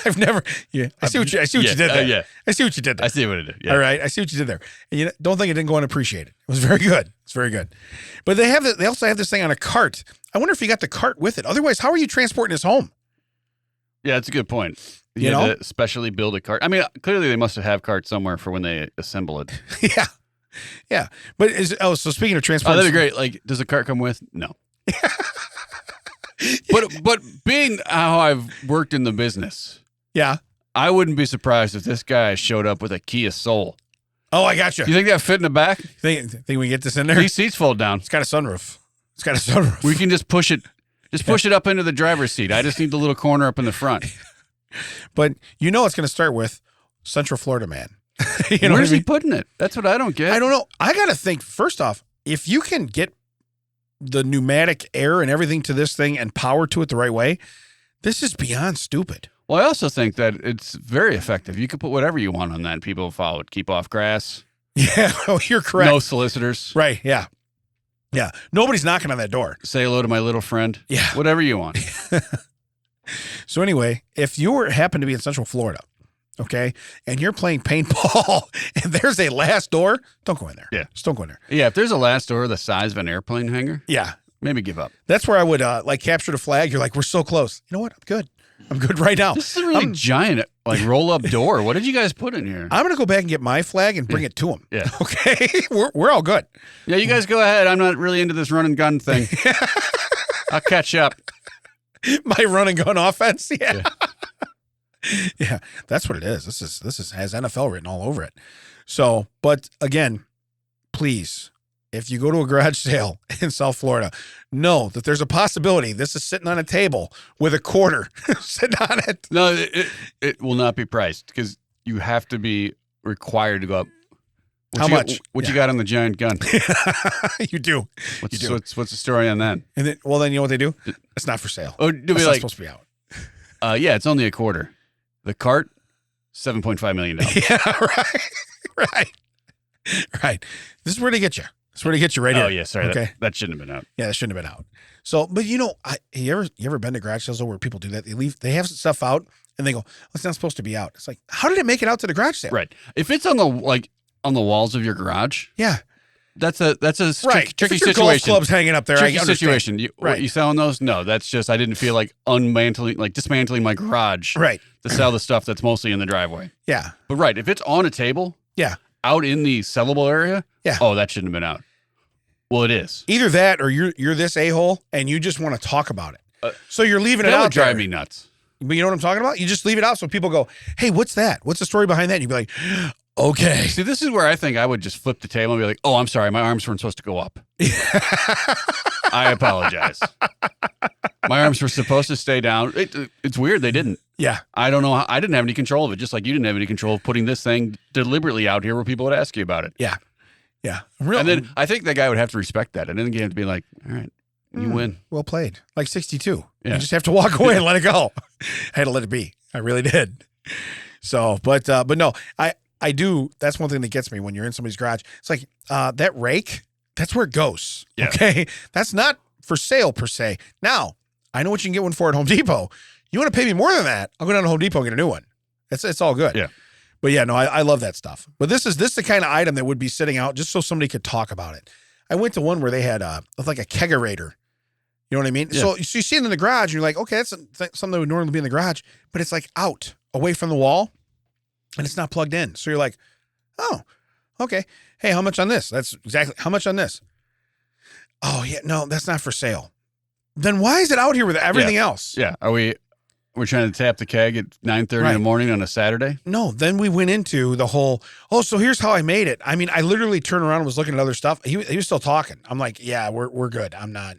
I've never. Yeah, I see what you did there. Yeah, I see what you did there. I see what it did. Yeah. All right, I see what you did there. And don't think it didn't go unappreciated. It was very good. It's very good. But they also have this thing on a cart. I wonder if you got the cart with it. Otherwise, how are you transporting this home? Yeah, that's a good point. You know, had to specially build a cart. I mean, clearly they must have cart somewhere for when they assemble it. Yeah, yeah. But so speaking of transporting, that'd be great. Like, does the cart come with? No. But being how I've worked in the business, yeah, I wouldn't be surprised if this guy showed up with a Kia Soul. Oh, I got you. You think that fit in the back? Think we get this in there? These seats fold down. It's got a sunroof. It's got a sunroof. We can just push it. Just push it up into the driver's seat. I just need the little corner up in the front. But it's going to start with Central Florida man. Where's he putting it? That's what I don't get. I don't know. I got to think, first off, if you can get the pneumatic air and everything to this thing and power to it the right way, this is beyond stupid. Well, I also think that it's very effective. You can put whatever you want on that and people will follow it. Keep off grass. Yeah, you're correct. No solicitors. Right, yeah. Yeah, nobody's knocking on that door. Say hello to my little friend. Yeah. Whatever you want. So anyway, if you happen to be in Central Florida, okay, and you're playing paintball and there's a last door, don't go in there. Yeah. Just don't go in there. Yeah, if there's a last door the size of an airplane hangar, yeah, maybe give up. That's where I would capture the flag. You're like, we're so close. You know what? I'm good. I'm good right now. This is a really giant, roll-up door. What did you guys put in here? I'm going to go back and get my flag and bring it to them. Yeah. Okay? We're all good. Yeah, you guys go ahead. I'm not really into this run and gun thing. I'll catch up. My run and gun offense? Yeah. Yeah, that's what it is. This has NFL written all over it. So, but again, please, if you go to a garage sale in South Florida, know that there's a possibility this is sitting on a table with a quarter sitting on it. No, it will not be priced because you have to be required to go up. How much? What you got on the giant gun? You do. What's the story on that? And then, then you know what they do? It's not for sale. Oh, it's not supposed to be out. Yeah, it's only a quarter. The cart, $7.5 million. Yeah, right. This is where they get you. This is where they get you right here. Oh, yeah, sorry. Okay. That shouldn't have been out. Yeah, that shouldn't have been out. So, but you ever been to garage sales where people do that? They have stuff out and they go, it's not supposed to be out. It's like, how did it make it out to the garage sale? Right. If it's on the, on the walls of your garage. Yeah. That's a Right. tricky If it's your situation. golf clubs hanging up there. Tricky I understand. situation. Right. You selling those? No, that's just I didn't feel like dismantling my garage Right. to sell the stuff that's mostly in the driveway. Yeah. But right, if it's on a table, Yeah. out in the sellable area, Yeah. oh, that shouldn't have been out. Well, it is. Either that or you're this a-hole and you just want to talk about it. So you're leaving it That out would drive there. me nuts. But you know what I'm talking about? You just leave it out so people go, hey, what's that? What's the story behind that? And you'd be like, okay. See, this is where I think I would just flip the table and be like, oh, I'm sorry, my arms weren't supposed to go up. I apologize. My arms were supposed to stay down. It's weird they didn't. Yeah. I don't know. I didn't have any control of it, just like you didn't have any control of putting this thing deliberately out here where people would ask you about it. Yeah. Yeah. Real, And then I think that guy would have to respect that. And then you have to be like, all right, you win. Well played. Like 62. Yeah. You just have to walk away and let it go. I had to let it be. I really did. So, but no, I do. That's one thing that gets me when you're in somebody's garage. It's like that rake, that's where it goes. Yeah. Okay. That's not for sale per se. Now, I know what you can get one for at Home Depot. You want to pay me more than that? I'll go down to Home Depot and get a new one. It's all good. Yeah. But yeah, no, I love that stuff. But this is the kind of item that would be sitting out just so somebody could talk about it. I went to one where they had like a kegerator. You know what I mean? Yeah. So you see it in the garage, and you're like, okay, that's something that would normally be in the garage, but it's like out, away from the wall, and it's not plugged in. So you're like, oh, okay. Hey, how much on this? That's exactly how much on this? Oh, yeah, no, that's not for sale. Then why is it out here with everything else? Yeah. We're trying to tap the keg at 9:30 in the morning on a Saturday? No, then we went into the whole, so here's how I made it. I mean, I literally turned around and was looking at other stuff. He was still talking. I'm like, yeah, we're good. I'm not.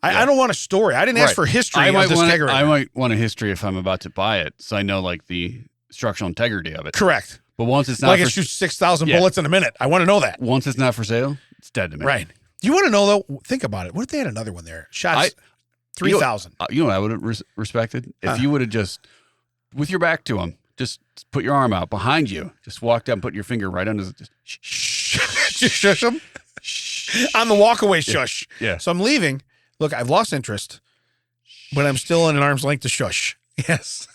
I don't want a story. I didn't ask for history of this kegerator. I might want a history if I'm about to buy it, so I know like the structural integrity of it. Correct. But once it's not Like for, it shoots 6,000 bullets in a minute. I want to know that. once it's not for sale, it's dead to me. Right. Do you want to know, though? Think about it. What if they had another one there? Shots 3,000. You know what I would have respected? If you would have just, with your back to him, just put your arm out behind you, just walked up and put your finger right under the, Just shush them? On the walkaway shush. Yeah. So I'm leaving. Look, I've lost interest, but I'm still in an arm's length to shush. Yes.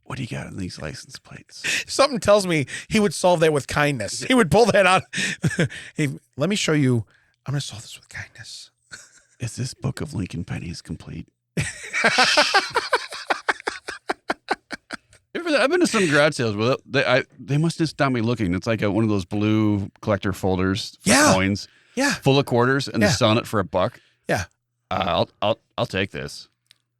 What do you got on these license plates? Something tells me he would solve that with kindness. He would pull that out. Hey, let me show you. I'm going to solve this with kindness. Is this book of Lincoln pennies complete? I've been to some garage sales where they must just stop me looking. It's like one of those blue collector folders for coins, full of quarters, and they're selling it for $1. Yeah. I'll take this.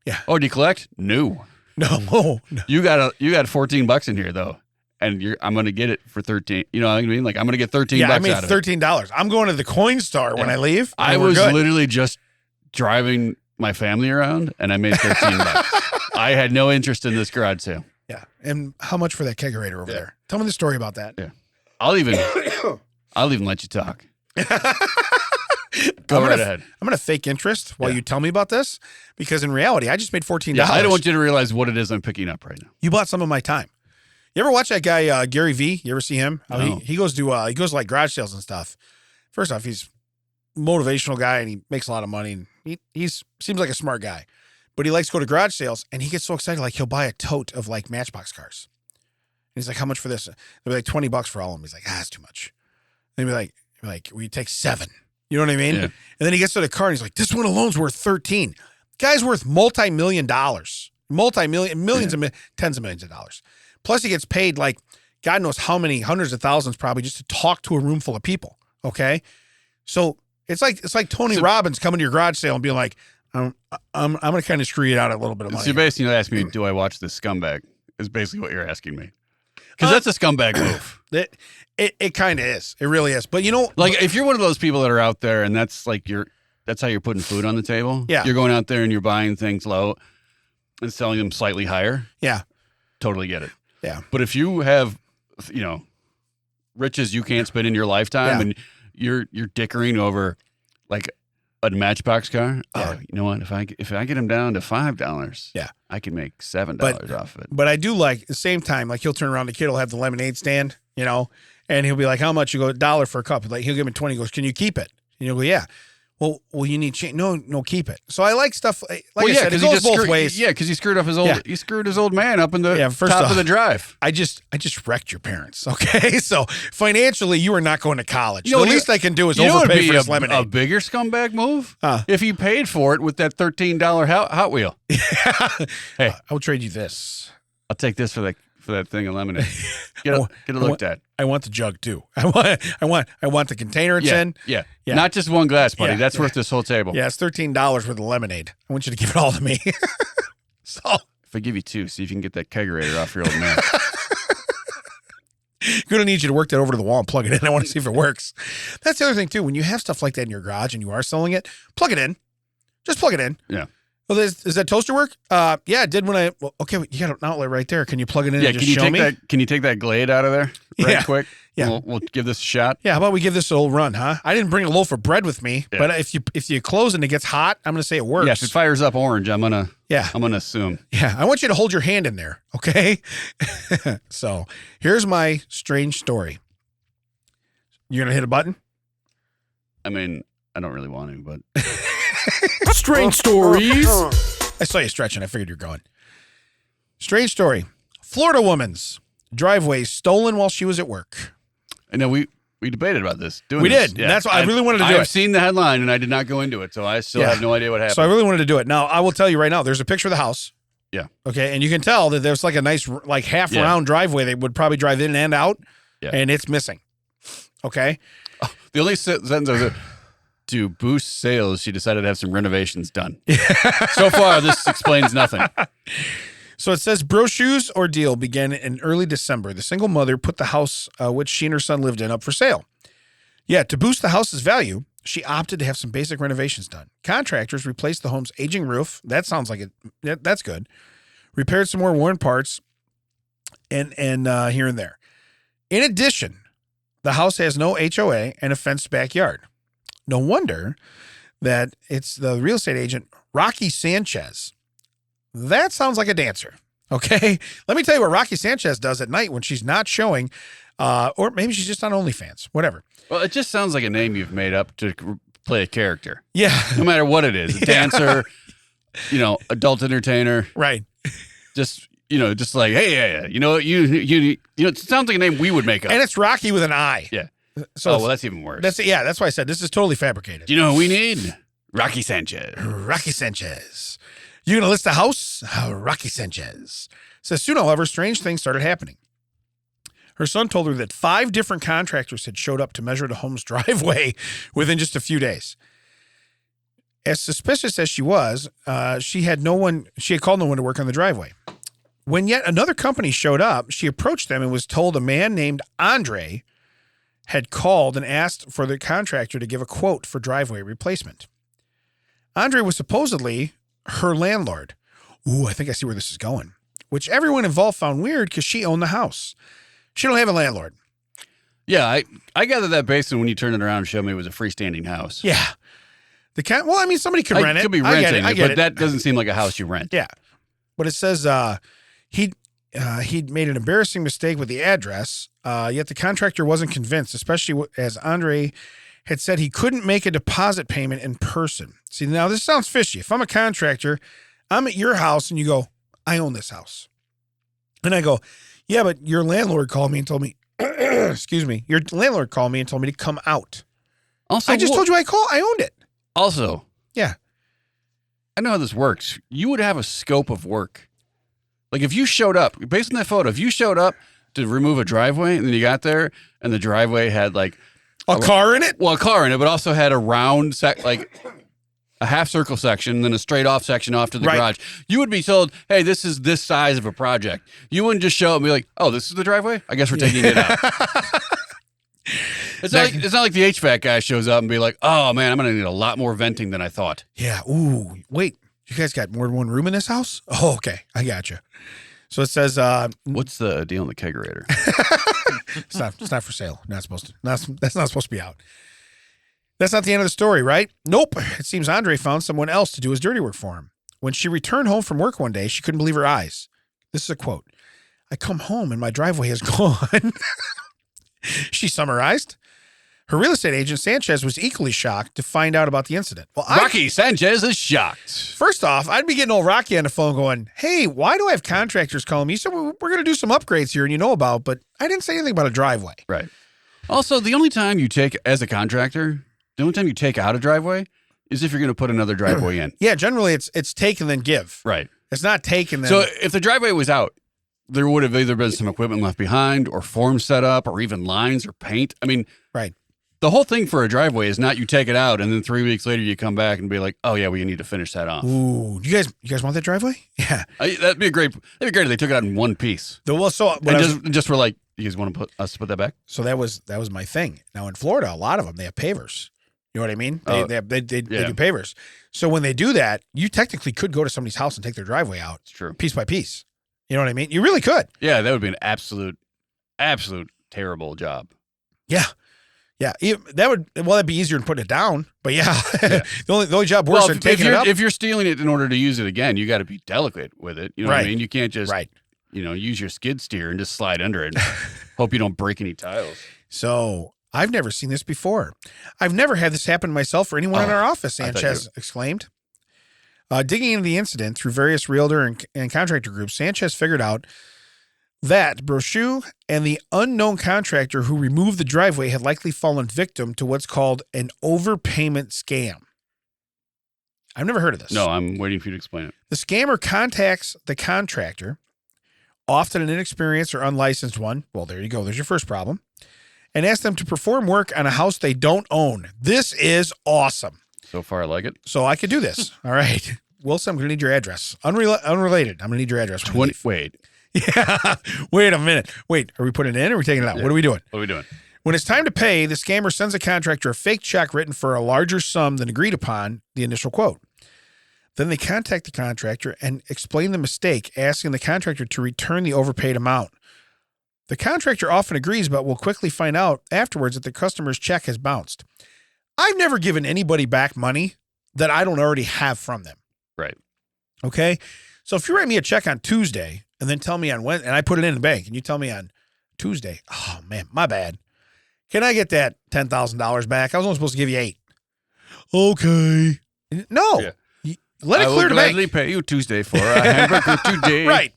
Yeah. Oh, do you collect? No. No. You got $14 in here though, and I'm gonna get it for 13. You know what I mean? Like I'm gonna get 13 bucks I made out of it. $13. I'm going to the coin store when I leave. I was literally just driving my family around, and I made $13. I had no interest in this garage sale. Yeah. And how much for that kegerator over there? Tell me the story about that. Yeah. I'll even let you talk. Go right ahead. I'm going to fake interest while you tell me about this, because in reality, I just made $14. Yeah, I don't want you to realize what it is I'm picking up right now. You bought some of my time. You ever watch that guy, Gary V? You ever see him? No. He goes to like garage sales and stuff. First off, he's a motivational guy and he makes a lot of money, and he's seems like a smart guy, but he likes to go to garage sales and he gets so excited. Like he'll buy a tote of like Matchbox cars. And he's like, how much for this? They'll be like $20 for all of them. He's like, that's too much. And he'll be like, we take 7. You know what I mean? Yeah. And then he gets to the car and he's like, this one alone's worth 13. Guy's worth multi-million dollars, millions of tens of millions of dollars. Plus he gets paid like God knows how many hundreds of thousands probably just to talk to a room full of people. Okay. So it's like Tony Robbins coming to your garage sale and being like, I'm going to kind of screw you out a little bit of money. So you basically ask me, do I watch this scumbag? Is basically what you're asking me. Because that's a scumbag move. It kind of is. It really is. But you know, like if you're one of those people that are out there and that's how you're putting food on the table. Yeah. You're going out there and you're buying things low and selling them slightly higher. Yeah. Totally get it. Yeah. But if you have, riches you can't spend in your lifetime and you're dickering over like a Matchbox car. Yeah. Oh, you know what? If I get them down to $5, I can make $7 off of it. But I do like at the same time, like he'll turn around, the kid will have the lemonade stand, and he'll be like, how much? You go $1 for a cup. Like he'll give me 20. He goes, can you keep it? And you'll go, yeah. Well, you need change. No, keep it. So I like stuff like Well, I said, it goes both ways. Yeah, because he screwed up his old. Yeah. He screwed his old man up in the First top off, of the drive. I just wrecked your parents. Okay, so financially, you are not going to college. You know, The least I can do is You know, it'd overpay be for this a lemonade. bigger scumbag move Huh. if he paid for it with that $13 Hot Wheel. Hey, I will trade you this. I'll take this for that thing of lemonade. Get it looked at. I want the jug too. I want the container it's in. Yeah. Yeah. Not just one glass, buddy. Yeah, That's yeah. worth this whole table. Yeah, it's $13 worth of lemonade. I want you to give it all to me. So If I give you 2, see if you can get that kegerator off your old man. gonna need you to work that over to the wall and plug it in. I want to see if it works. That's the other thing too. When you have stuff like that in your garage and you are selling it, plug it in. Just plug it in. Yeah. Well, does that toaster work? Yeah, it did when I. Well, okay, you got an outlet right there. Can you plug it in? Yeah, and can just you show take me? that? Can you take that Glade out of there Yeah. quick? Yeah. We'll give this a shot. Yeah, how about we give this a little run, huh? I didn't bring a loaf of bread with me, Yeah. but if you close and it gets hot, I'm gonna say it works. Yeah, if it fires up orange, I'm gonna assume. Yeah, I want you to hold your hand in there, okay? So here's my strange story. You're gonna hit a button? I mean, I don't really want to, but Strange stories. I saw you stretching. I figured you're going. Strange story. Florida woman's driveway stolen while she was at work. I know we debated about this. We did. That's why I really wanted to do I've it. seen the headline, and I did not go into it, so I still Yeah. have no idea what happened. So I really wanted to do it. Now, I will tell you right now, there's a picture of the house. Yeah. Okay, and you can tell that there's like a nice like half round driveway they would probably drive in and out, and it's missing. Okay? The only sentence was to boost sales, she decided to have some renovations done. So far, this explains nothing. So it says Brochu's ordeal began in early December. The single mother put the house which she and her son lived in up for sale. Yeah, to boost the house's value, she opted to have some basic renovations done. Contractors replaced the home's aging roof. That sounds like it. That's good. Repaired some more worn parts and here and there. In addition, the house has no HOA and a fenced backyard. No wonder that it's the real estate agent, Rocky Sanchez. That sounds like a dancer. Okay. Let me tell you what Rocky Sanchez does at night when she's not showing, or maybe she's just on OnlyFans, whatever. Well, it just sounds like a name you've made up to play a character. Yeah. No matter what it is, a dancer, adult entertainer. Right. Just like, hey, yeah. It sounds like a name we would make up. And it's Rocky with an I. Yeah. So well, that's even worse. That's why I said this is totally fabricated. Do you know who we need? Rocky Sanchez. Rocky Sanchez. You gonna list the house? Rocky Sanchez. Says soon, however, strange things started happening. Her son told her that 5 different contractors had showed up to measure the home's driveway within just a few days. As suspicious as she was, she had called no one to work on the driveway. When yet another company showed up, she approached them and was told a man named Andre had called and asked for the contractor to give a quote for driveway replacement. Andre was supposedly her landlord. Ooh, I think I see where this is going. Which everyone involved found weird because she owned the house. She don't have a landlord. Yeah, I gathered that based on when you turned it around and showed me it was a freestanding house. Yeah. Somebody could rent it. Could be I renting get it, but that doesn't seem like a house you rent. Yeah. But it says he'd made an embarrassing mistake with the address, yet the contractor wasn't convinced, especially as Andre had said he couldn't make a deposit payment in person. See, now this sounds fishy. If I'm a contractor, I'm at your house and you go, I own this house. And I go, yeah, but your landlord called me and told me, excuse me, your landlord called me and told me to come out. Also, I just told you I owned it. Also, yeah. I know how this works. You would have a scope of work. Like if you showed up, based on that photo, if you showed up to remove a driveway and then you got there and the driveway had like a car in it? Well, a car in it, but also had a round, like a half circle section, then a straight off section off to the garage. You would be told, hey, this is this size of a project. You wouldn't just show up and be like, oh, this is the driveway? I guess we're taking it out. It's not like the HVAC guy shows up and be like, oh, man, I'm going to need a lot more venting than I thought. Yeah. Ooh, wait. You guys got more than one room in this house? Oh, okay. I got you. So it says, what's the deal on the kegerator? It's not for sale. That's not supposed to be out. That's not the end of the story, right? Nope. It seems Andre found someone else to do his dirty work for him. When she returned home from work one day, she couldn't believe her eyes. This is a quote. I come home and my driveway is gone. She summarized. Her real estate agent, Sanchez, was equally shocked to find out about the incident. Well, Rocky Sanchez is shocked. First off, I'd be getting old Rocky on the phone going, hey, why do I have contractors calling me? So we're going to do some upgrades here and you know about, but I didn't say anything about a driveway. Right. Also, the only time you take, as a contractor, the only time you take out a driveway is if you're going to put another driveway in. Yeah, generally it's take and then give. Right. It's not take and then. So if the driveway was out, there would have either been some equipment left behind or forms set up or even lines or paint. I mean, right. The whole thing for a driveway is not you take it out and then 3 weeks later you come back and be like, oh yeah, well you need to finish that off. Ooh, you guys want that driveway? Yeah, that'd be great. That'd be great if they took it out in one piece. Just were like, you guys want to put that back? So that was my thing. Now in Florida, a lot of them they have pavers. You know what I mean? They do pavers. So when they do that, you technically could go to somebody's house and take their driveway out. It's true. Piece by piece. You know what I mean? You really could. Yeah, that would be an absolute terrible job. Yeah. Yeah, that'd be easier than putting it down. But yeah. the only job worse than taking it up. If you're stealing it in order to use it again, you got to be delicate with it. You know what I mean? You can't just use your skid steer and just slide under it and hope you don't break any tiles. So I've never seen this before. I've never had this happen to myself or anyone in our office, Sanchez exclaimed. Digging into the incident through various realtor and contractor groups, Sanchez figured out that Brochu and the unknown contractor who removed the driveway had likely fallen victim to what's called an overpayment scam. I've never heard of this. No, I'm waiting for you to explain it. The scammer contacts the contractor, often an inexperienced or unlicensed one. Well, there you go. There's your first problem. And asks them to perform work on a house they don't own. This is awesome. So far, I like it. So I could do this. All right. Wilson, I'm going to need your address. Unrelated. I'm going to need your address. Wait. Yeah. Wait a minute. Wait, are we putting it in or are we taking it out? Yeah. What are we doing? What are we doing? When it's time to pay, the scammer sends a contractor a fake check written for a larger sum than agreed upon the initial quote. Then they contact the contractor and explain the mistake, asking the contractor to return the overpaid amount. The contractor often agrees, but will quickly find out afterwards that the customer's check has bounced. I've never given anybody back money that I don't already have from them. Right. Okay? So if you write me a check on Tuesday and then tell me on Wednesday, and I put it in the bank, and you tell me on Tuesday, oh, man, my bad. Can I get that $10,000 back? I was only supposed to give you $8,000. Okay. No. Yeah. Let it clear the bank. I will gladly pay you Tuesday for a hamburger today. Right.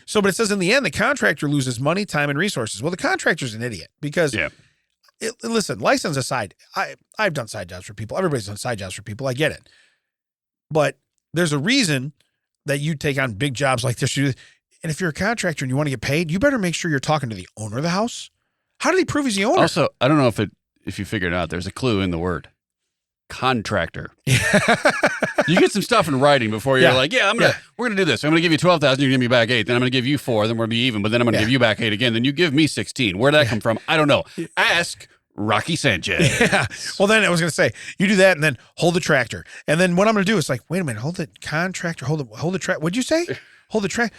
So, but it says in the end, the contractor loses money, time, and resources. Well, the contractor's an idiot because, listen, license aside, I've done side jobs for people. Everybody's done side jobs for people. I get it. But there's a reason that you take on big jobs like this. And if you're a contractor and you want to get paid, you better make sure you're talking to the owner of the house. How did he prove he's the owner? Also, I don't know if you figured it out. There's a clue in the word. Contractor. You get some stuff in writing before you're like, we're gonna do this. I'm gonna give you 12,000. You're gonna give me back 8. Then I'm gonna give you 4. Then we're gonna be even. But then I'm gonna give you back 8 again. Then you give me 16. Where'd that come from? I don't know. Ask Rocky Sanchez. Yeah. Well, then I was gonna say you do that and then hold the tractor. And then what I'm gonna do is like, wait a minute, hold the contractor, hold the track. What'd you say? Hold the track.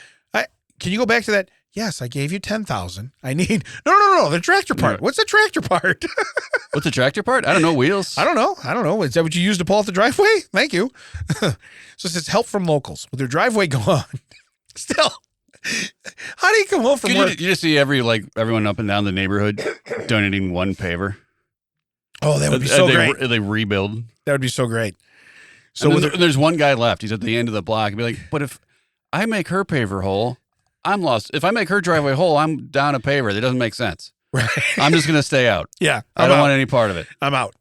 Can you go back to that? Yes, I gave you 10,000. I need no. The tractor part. What's the tractor part? What's the tractor part? I don't know. Wheels. I don't know. Is that what you use to pull off the driveway? Thank you. So it says help from locals with their driveway gone. Still, how do you come home from work? You just see everyone up and down the neighborhood donating one paver. Oh, that would be so great. They rebuild. That would be so great. So there's one guy left. He's at the end of the block. He'd be like, but if I make her paver whole, I'm lost. If I make her driveway whole, I'm down a paver. That doesn't make sense. Right. I'm just going to stay out. Yeah. I don't want any part of it. I'm out.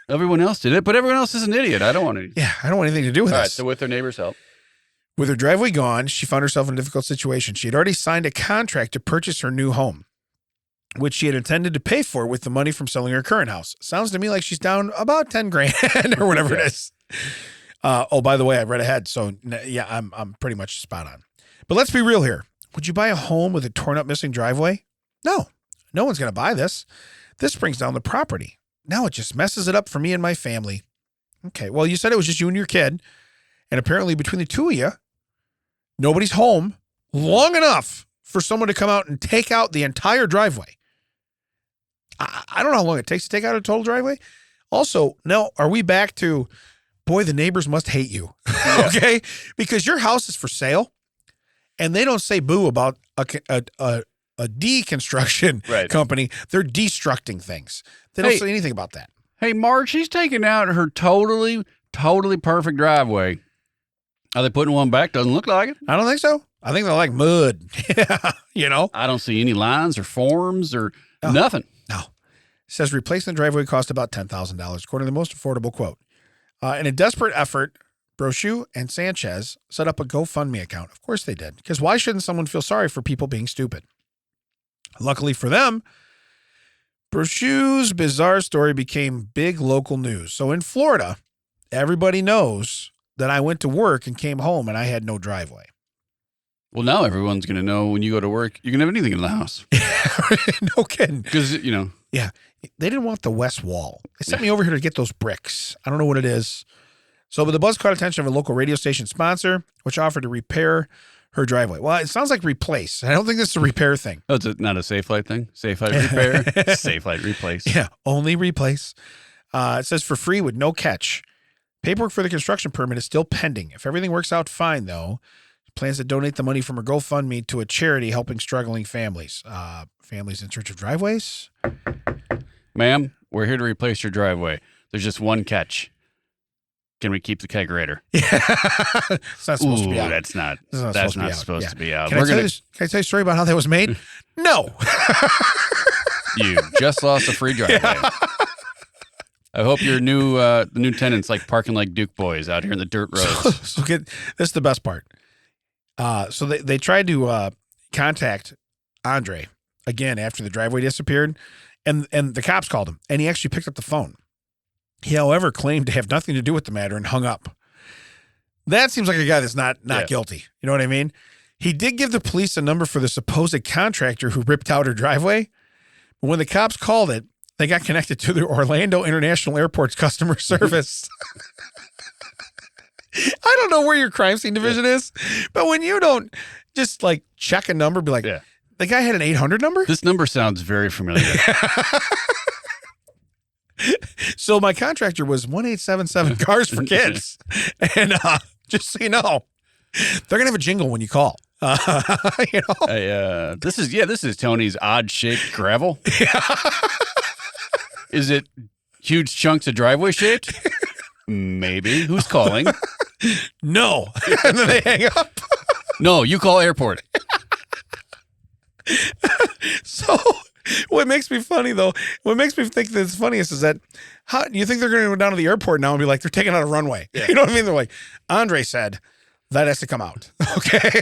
Everyone else did it, but everyone else is an idiot. I don't want any. Yeah, I don't want anything to do with this. All right, so with her neighbor's help. With her driveway gone, she found herself in a difficult situation. She had already signed a contract to purchase her new home, which she had intended to pay for with the money from selling her current house. Sounds to me like she's down about 10 grand or whatever it is. By the way, I read ahead. So yeah, I'm pretty much spot on. But let's be real here. Would you buy a home with a torn up missing driveway? No one's going to buy this. This brings down the property. Now it just messes it up for me and my family. Okay. Well, you said it was just you and your kid. And apparently between the two of you, nobody's home long enough for someone to come out and take out the entire driveway. I don't know how long it takes to take out a total driveway. Also, now are we back to, boy, the neighbors must hate you. Okay. Because your house is for sale and they don't say boo about a a deconstruction Right. company. They're destructing things. They don't Hey. say anything about that. Hey, Mark, she's taking out her totally perfect driveway. Are they putting one back? Doesn't look like it. I don't think so. I think they're like mud. You know? I don't see any lines or forms or No. nothing. No. It says replacing the driveway cost about $10,000, according to the most affordable quote. In a desperate effort, Brochu and Sanchez set up a GoFundMe account. Of course they did, because why shouldn't someone feel sorry for people being stupid? Luckily for them, Brochu's bizarre story became big local news. So in Florida, everybody knows that I went to work and came home and I had no driveway. Well, now everyone's going to know when you go to work, you can have anything in the house. No kidding. Because, you know. Yeah. They didn't want the west wall. They sent me over here to get those bricks. I don't know what it is. So, but the buzz caught attention of a local radio station sponsor, which offered to repair her driveway. Well, it sounds like replace. I don't think this is a repair thing. Oh, it's not a Safe Light thing? Safe Light repair? Safe Light replace. Yeah, only replace. It says for free with no catch. Paperwork for the construction permit is still pending. If everything works out fine, though, plans to donate the money from her GoFundMe to a charity helping struggling families. Families in search of driveways? Ma'am, we're here to replace your driveway. There's just one catch. Can we keep the kegerator? Yeah. It's not supposed to be out. That's not supposed to be out. Can I tell you a story about how that was made? No. You just lost a free driveway. I hope your the new tenants like parking like Duke boys out here in the dirt roads. So this is the best part. So they tried to contact Andre again after the driveway disappeared, and the cops called him, and he actually picked up the phone. He, however, claimed to have nothing to do with the matter and hung up. That seems like a guy that's not guilty. You know what I mean? He did give the police a number for the supposed contractor who ripped out her driveway. But when the cops called it, they got connected to the Orlando International Airport's customer service. I don't know where your crime scene division is, but when you don't just like check a number, be like, the guy had an 800 number? This number sounds very familiar. So my contractor was 1877 Cars for Kids. And just so you know, they're going to have a jingle when you call. You know? This is Tony's odd shaped gravel. Is it huge chunks of driveway shaped? Maybe. Who's calling? No. And then they hang up. No, you call airport. So what makes me funny, though, what makes me think that's funniest is that how you think they're going to go down to the airport now and be like, they're taking out a runway. Yeah. You know what I mean? They're like, Andre said that has to come out. Okay.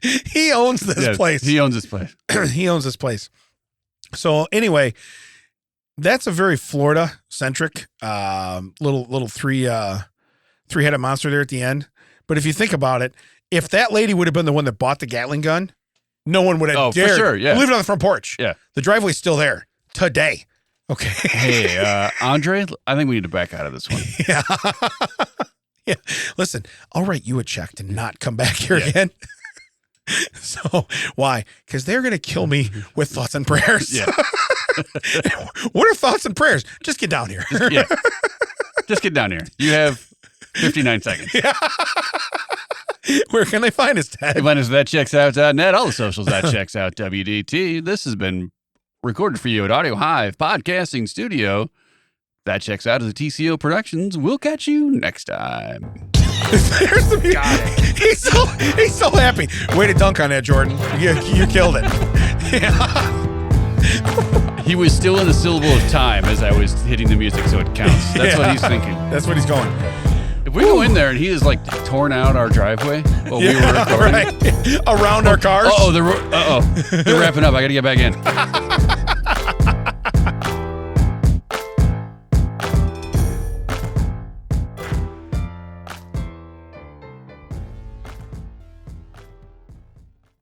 He owns this place. He owns this place. He owns this place. So anyway, that's a very Florida centric little three-headed monster there at the end. But if you think about it, if that lady would have been the one that bought the Gatling gun, no one would have dared for sure, yeah. leave it on the front porch. Yeah. The driveway's still there today. Okay. Hey, Andre, I think we need to back out of this one. Yeah. Yeah. Listen, I'll write you a check to not come back here again. So why? Because they're going to kill me with thoughts and prayers. Yeah. What are thoughts and prayers? Just get down here. Just get down here. You have 59 seconds. Yeah. Where can they find us, Ted? They find us at thatchecksout.net, all the socials at Checksout WDT. This has been recorded for you at Audio Hive Podcasting Studio. That Checks Out is a TCO Productions. We'll catch you next time. There's the music. He's so happy. Way to dunk on that, Jordan. You killed it. Yeah. He was still in the syllable of time as I was hitting the music, so it counts. That's what he's thinking. That's what he's going. If we go in there and he is like torn out our driveway while we were recording. Right. Around our cars. They're wrapping up. I got to get back in.